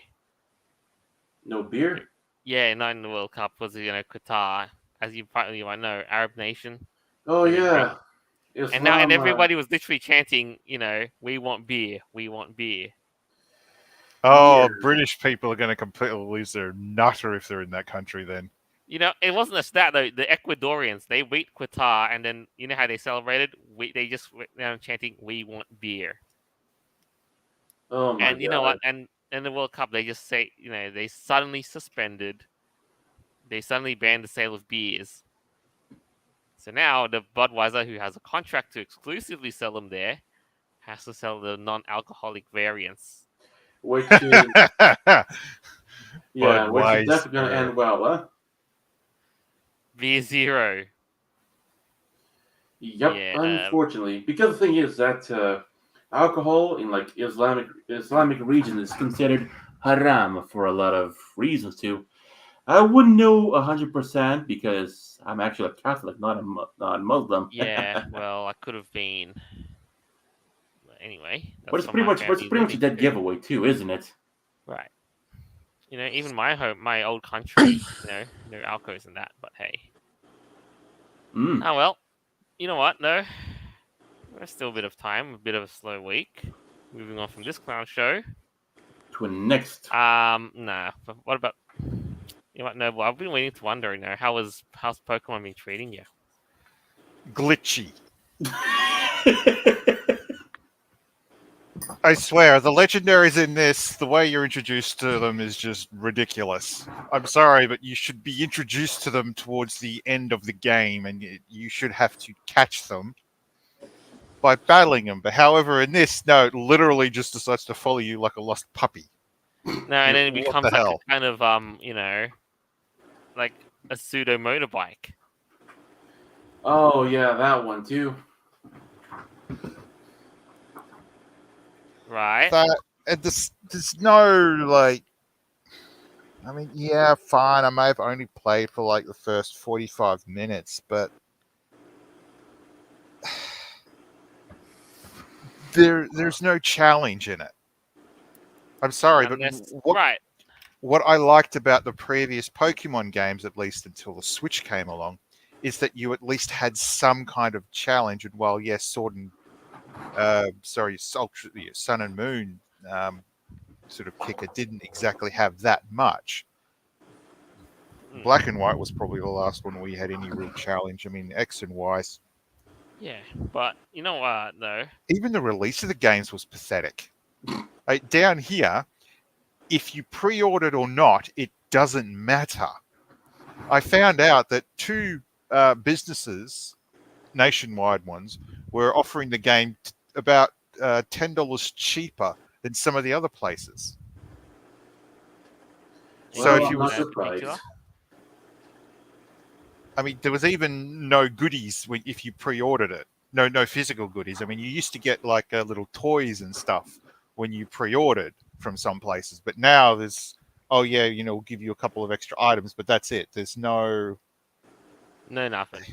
No beer? Yeah, not in the World Cup was Qatar, as you probably might know, Arab nation. Oh They didn't bring, yeah, and Islam. everybody was literally chanting, we want beer, we want beer. Oh, Yeah. British people are going to completely lose their nutter if they're in that country then. It wasn't just that though. The Ecuadorians, they beat Qatar, and then you know how they celebrated? They just went down chanting, "We want beer." Oh my And you know god. what? And in the World Cup, they just say, they suddenly banned the sale of beers. So now the Budweiser, who has a contract to exclusively sell them there, has to sell the non-alcoholic variants. Which is which is definitely gonna Budweiser. end well, huh? Beer Zero. Yep, Yeah. unfortunately, because the thing is that alcohol in like Islamic region is considered haram for a lot of reasons too. I wouldn't know 100% because I'm actually a Catholic, not a Muslim. Yeah. Well, I could have been. But anyway, But that's it's what pretty my much family a dead living to. giveaway too, isn't it? Right. Even my old country, no alcos and that. But hey. Mm. Oh well. You know what? No. There's still a bit of time. A bit of a slow week. Moving on from this clown show. To a next. Nah. But what about? You know what? No. Well, I've been waiting to wonder. How's Pokemon been treating you? Glitchy. I swear, the legendaries in this, the way you're introduced to them is just ridiculous. I'm sorry, but you should be introduced to them towards the end of the game, and you should have to catch them by battling them. But however, in this, no, it literally just decides to follow you like a lost puppy. No, and then it What becomes the like hell? a kind of like a pseudo motorbike. Oh yeah, that one too. Right. And there's no like. I mean, yeah, fine. I may have only played for like the first 45 minutes, but there's no challenge in it. I'm sorry, but Unless what right. what I liked about the previous Pokemon games, at least until the Switch came along, is that you at least had some kind of challenge. And while yes, Sword and Sun and Moon sort of kicker didn't exactly have that much. Black and White was probably the last one we had any real challenge. I mean, X and Y. Yeah, but you know what though? Even the release of the games was pathetic. Down here, if you pre-ordered or not, it doesn't matter. I found out that two businesses, nationwide ones, were offering the game about $10 cheaper than some of the other places. So Well, if I'm you not was, surprised. I mean, there was even no goodies if you pre-ordered it. No physical goodies. I mean, you used to get like little toys and stuff when you pre-ordered from some places, but now there's, oh yeah, we'll give you a couple of extra items, but that's it. There's no nothing.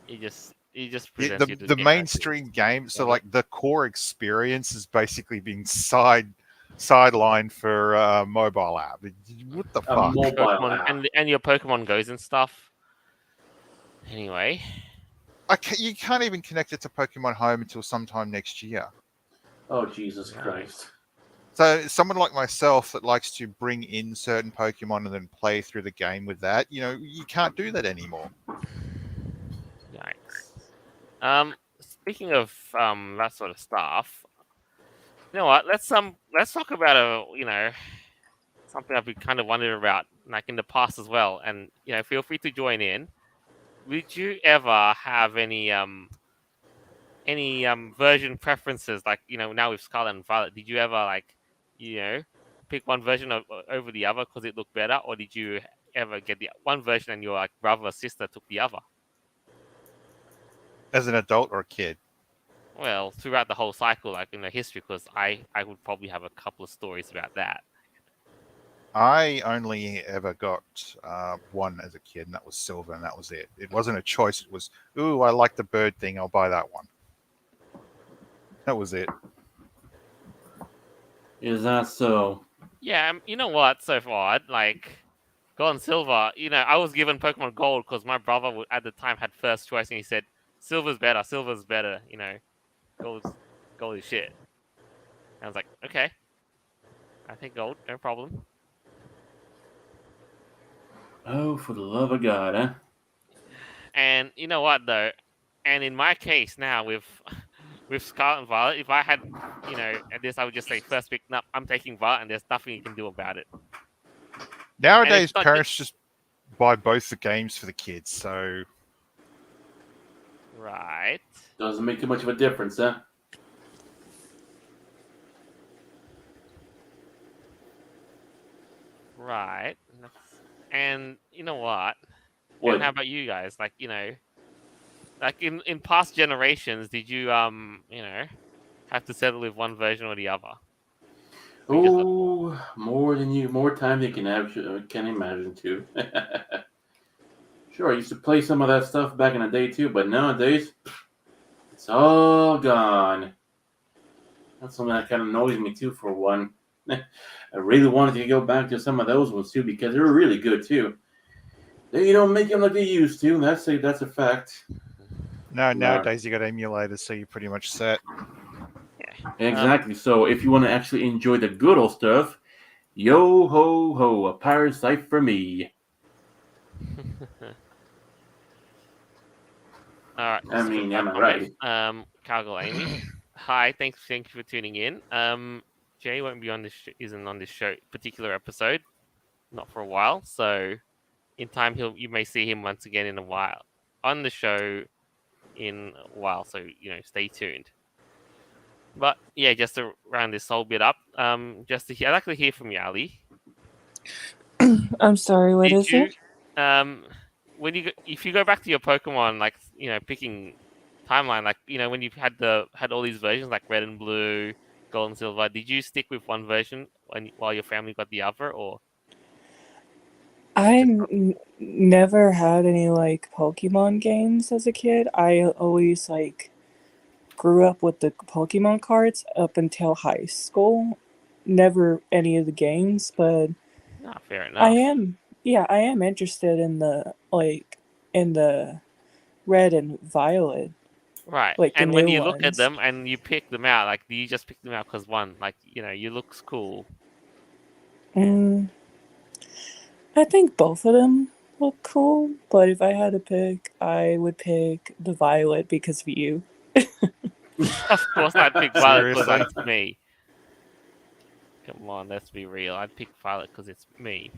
He just presents you the game mainstream game. So Yeah. like the core experience is basically being sidelined for mobile app. What the A fuck? mobile Pokemon app. and your Pokemon Goes and stuff. Anyway, You can't even connect it to Pokemon Home until sometime next year. Oh Jesus Right. Christ. So someone like myself that likes to bring in certain Pokemon and then play through the game with that, you can't do that anymore. yikes. Speaking of that sort of stuff, you know what? Let's talk about something I've been kind of wondering about, like in the past as well. And feel free to join in. Would you ever have any version preferences? Like now with Scarlet and Violet, did you ever pick one version over the other because it looked better, or did you ever get the one version and your like brother or sister took the other? As an adult or a kid? Well, throughout the whole cycle, like in the history, because I would probably have a couple of stories about that. I only ever got one as a kid, and that was Silver, and that was it. It wasn't a choice. It was, ooh, I like the bird thing. I'll buy that one. That was it. Is that so? Yeah, you know what? So far, like Gold and Silver, I was given Pokemon Gold because my brother at the time had first choice, and he said Silver's better. Silver's better. Gold is shit. And I was like, okay, I think Gold, no problem. Oh, for the love of God, huh? And you know what though? And in my case now with with Scarlet and Violet, if I had, at this I would just say first pick, no, I'm taking Violet, and there's nothing you can do about it. And it's Nowadays, not parents just buy both the games for the kids. So right. Doesn't make too much of a difference, huh? Right. And you know what? And how What? about you guys? Like, like in past generations, did you have to settle with one version or the other? Because Oh, more time than you can imagine too. Sure, I used to play some of that stuff back in the day too, but nowadays it's all gone. That's something that kind of annoys me too. For one, I really wanted to go back to some of those ones too because they were really good too. They don't make them like they used to. That's a fact. no, No. nowadays you got emulators, so you're pretty much set. Exactly. So if you want to actually enjoy the good old stuff, yo ho ho, a pirate's life for me. all right, I just a quick mean, am I comment. right? Cargo Amy, hi, thank you for tuning in. Jay won't be on this isn't on this show particular episode, not for a while. So in time, you may see him once again in a while on the show in a while. So stay tuned. But yeah, just to round this whole bit up, I'd like to hear from you, Ali. I'm sorry, what Did is it? you when if you go back to your Pokemon, like picking timeline, like when you've had all these versions like Red and Blue, Gold and Silver, did you stick with one version while your family got the other, or I never had any like Pokemon games as a kid. I always like grew up with the Pokemon cards up until high school. Never any of the games, but no? Fair I enough. am I am interested in the red and violet, Right. like the And when new you look at ones. them and you pick them out, like do you just pick them out because one, like you looks cool? Mm, I think both of them look cool, but if I had to pick, I would pick the violet because of you. Of course, I'd pick Violet because Seriously, that's me. Come on, let's be real. I'd pick Violet because it's me.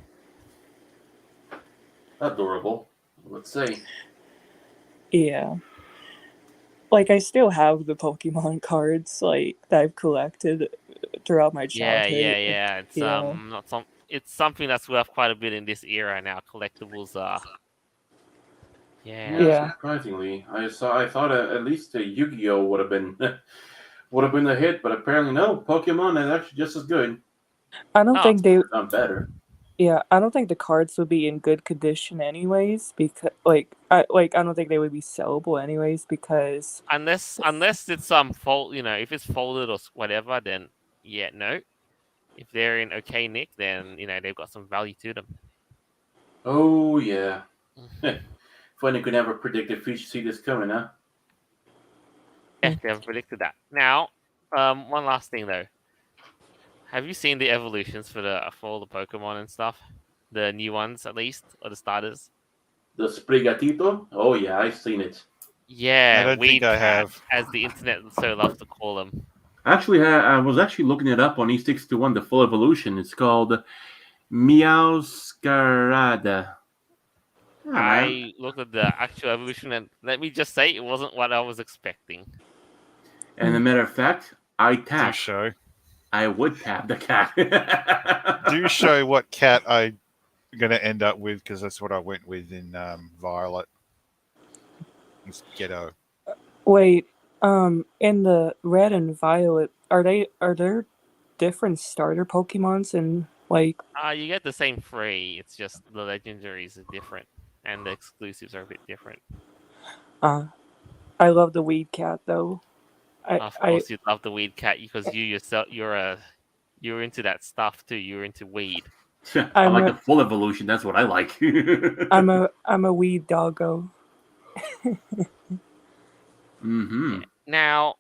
Adorable. Let's say. Yeah. Like I still have the Pokemon cards like that I've collected throughout my Yeah, yeah, childhood. yeah. It's Yeah. not some. It's something that's worth quite a bit in this era now. Collectibles are. Yeah, Yeah. Yeah. surprisingly, I thought at least a Yu-Gi-Oh would have been would have been a hit, but apparently no. Pokemon is actually just as good. I don't Oh, think they Not better. I don't think the cards would be in good condition anyways because I don't think they would be sellable anyways because unless it's fold. If it's folded or whatever, then yeah, no. If they're in okay nick, then they've got some value to them. Oh yeah. Funny could never predict the future. See this coming, huh? Yeah, they haven't predicted that. Now, one last thing though. Have you seen the evolutions for all the Pokemon and stuff? The new ones, at least, or the starters? The Sprigatito. Oh yeah, I've seen it. I Yeah, don't think Weed I Cat, have. as the internet so loves to call them. Actually, I was actually looking it up on E621, the full evolution. It's called Meowscarada. Yeah, man. I looked at the actual evolution, and let me just say, it wasn't what I was expecting. And a matter of fact, I Do tap. show. I would tap the cat. Do show what cat I'm going to end up with because that's what I went with in Violet. It's Ghetto. wait, in the red and violet are there different starter Pokemons and like You get the same free. It's just the legendaries are different, and the exclusives are a bit different. I love the Weed Cat though. Of course, you love the Weed Cat because you yourself you're into that stuff too. You're into weed. I I'm like a the full evolution. That's what I like. I'm a Weed Doggo. Mm-hmm. Yeah. Now,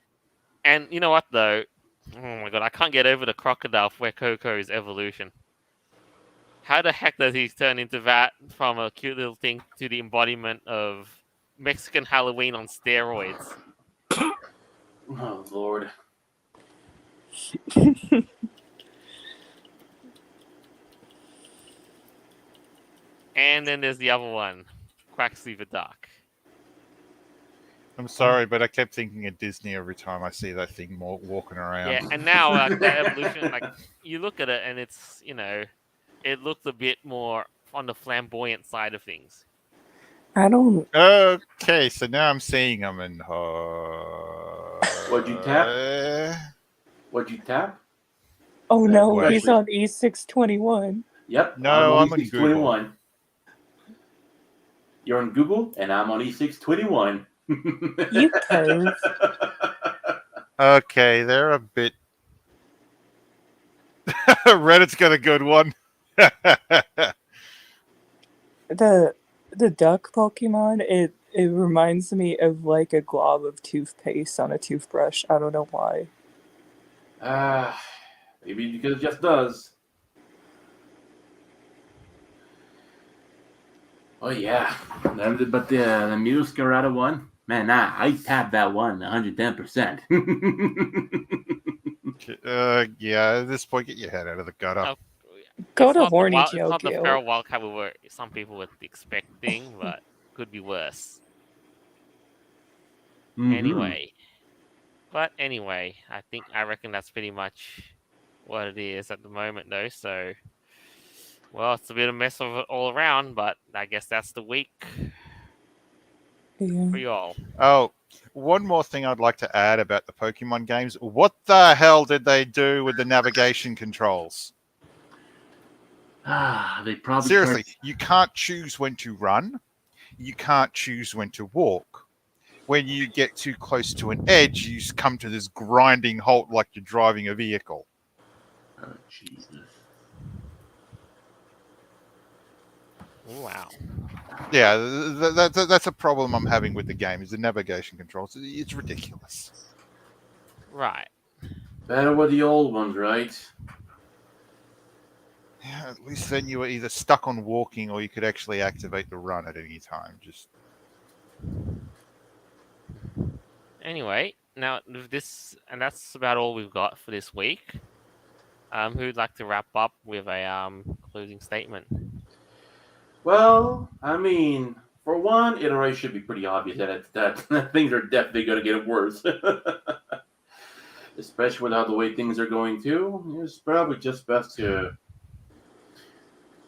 and you know what though? Oh my god, I can't get over the crocodile Fuecoco's evolution. How the heck does he turn into that from a cute little thing to the embodiment of Mexican Halloween on steroids? Oh Lord. And then there's the other one, Quacksley the Duck. I'm sorry, but I kept thinking of Disney every time I see that thing walking around. Yeah, and now like that evolution, like you look at it and it's it looks a bit more on the flamboyant side of things. I don't. Okay, so now I'm seeing them and What'd you tap? What'd you tap? Oh no, What? he's on E621. Yep. No, I'm on E621. You're on Google, and I'm on E621. You perv. Okay, they're a bit. Reddit's got a good one. The duck Pokemon, it reminds me of like a glob of toothpaste on a toothbrush. I don't know why. Maybe because it just does. Oh yeah, but the Muscarada one, man, I tapped that one 110%. Yeah, at this point, get your head out of the gutter. Oh, Go it's to not the horny wild, it's not the Joe. feral wildcat some people were expecting, but could be worse. Anyway, I reckon that's pretty much what it is at the moment, though. So, well, it's a bit of a mess of it all around, but I guess that's the week Yeah. for you all. Oh, one more thing I'd like to add about the Pokemon games. What the hell did they do with the navigation controls? They probably Seriously, you can't choose when to run. You can't choose when to walk. When you get too close to an edge, you come to this grinding halt like you're driving a vehicle. Oh, Jesus. Wow. Yeah, that's a problem I'm having with the game, is the navigation controls. It's ridiculous. Right. Better with the old ones, right? Yeah, at least then you were either stuck on walking or you could actually activate the run at any time. Just Anyway, now that's about all we've got for this week. Who'd like to wrap up with a closing statement? Well, I mean, for one, it already should be pretty obvious that things are definitely going to get worse. Especially with how the way things are going too. It's probably just best to,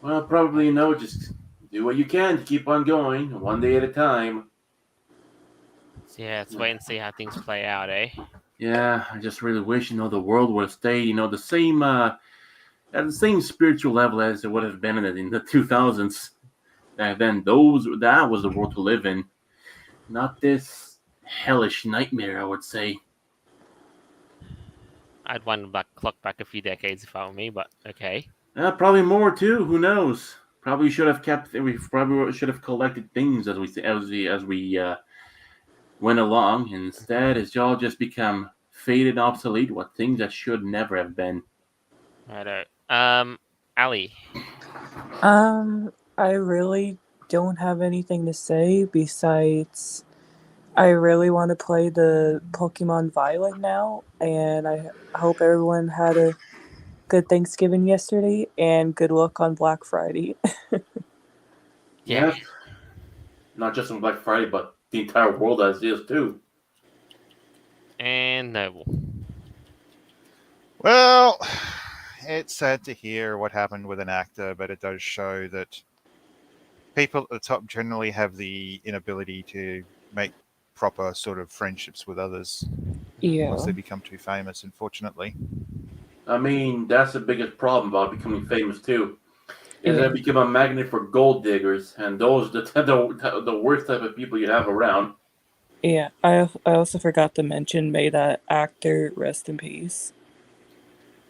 well, probably just do what you can to keep on going, one day at a time. So yeah, let's wait and see how things play out, eh? Yeah, I just really wish the world would have stayed the same at the same spiritual level as it would have been in the 2000s. Back then, that was the world to live in, not this hellish nightmare. I would say. I'd want to clock back a few decades if I were me, but okay. Probably more too. Who knows? Probably should have kept. We probably should have collected things as we went along. Instead, it's all just become faded, obsolete. What things that should never have been. Righto. Ali. I really don't have anything to say besides I really want to play the Pokemon Violet now, and I hope everyone had a good Thanksgiving yesterday and good luck on Black Friday. Yeah. Yep. Not just on Black Friday, but the entire world as is too. And Noble. well, it's sad to hear what happened with an actor, but it does show that people at the top generally have the inability to make proper sort of friendships with others Yeah. once they become too famous, unfortunately. I mean, that's the biggest problem about becoming famous too. Is Yeah. that become a magnet for gold diggers, and those the worst type of people you have around. Yeah, I also forgot to mention, may that actor rest in peace.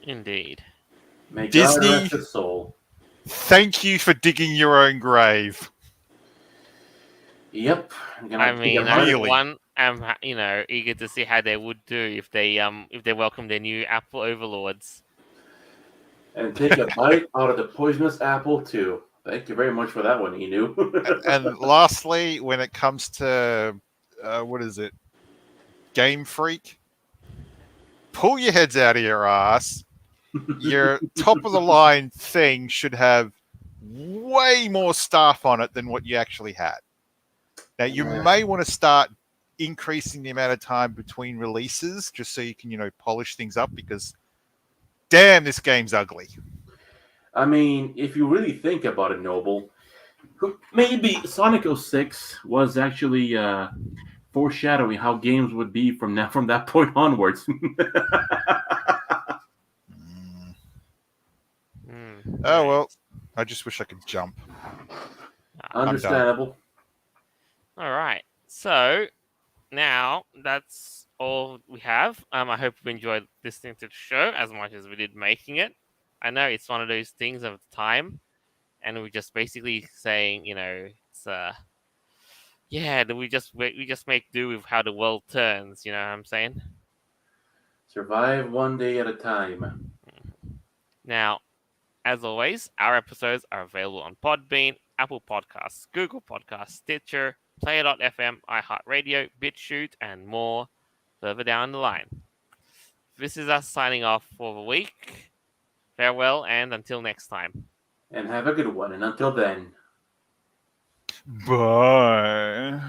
Indeed. May God Disney- rest his soul. Thank you for digging your own grave. Yep. I mean, Really? I'm eager to see how they would do if they welcome their new Apple overlords. And take a bite out of the poisonous apple, too. Thank you very much for that one, Inu. And lastly, when it comes to what is it, Game Freak, pull your heads out of your ass. Your top of the line thing should have way more staff on it than what you actually had. Now you may want to start increasing the amount of time between releases just so you can, polish things up, because damn, this game's ugly. I mean, if you really think about it, Noble, maybe Sonic 06 was actually foreshadowing how games would be from that point onwards. Oh well, I just wish I could jump. Understandable. All right. So now that's all we have. I hope you enjoyed listening to the show as much as we did making it. I know it's one of those things of time, and we're just basically saying, it's yeah, we just make do with how the world turns. You know what I'm saying? Survive one day at a time. Now, as always, our episodes are available on Podbean, Apple Podcasts, Google Podcasts, Stitcher, Player.fm, iHeartRadio, BitChute, and more further down the line. This is us signing off for the week. Farewell, and until next time. And have a good one. And until then. Bye.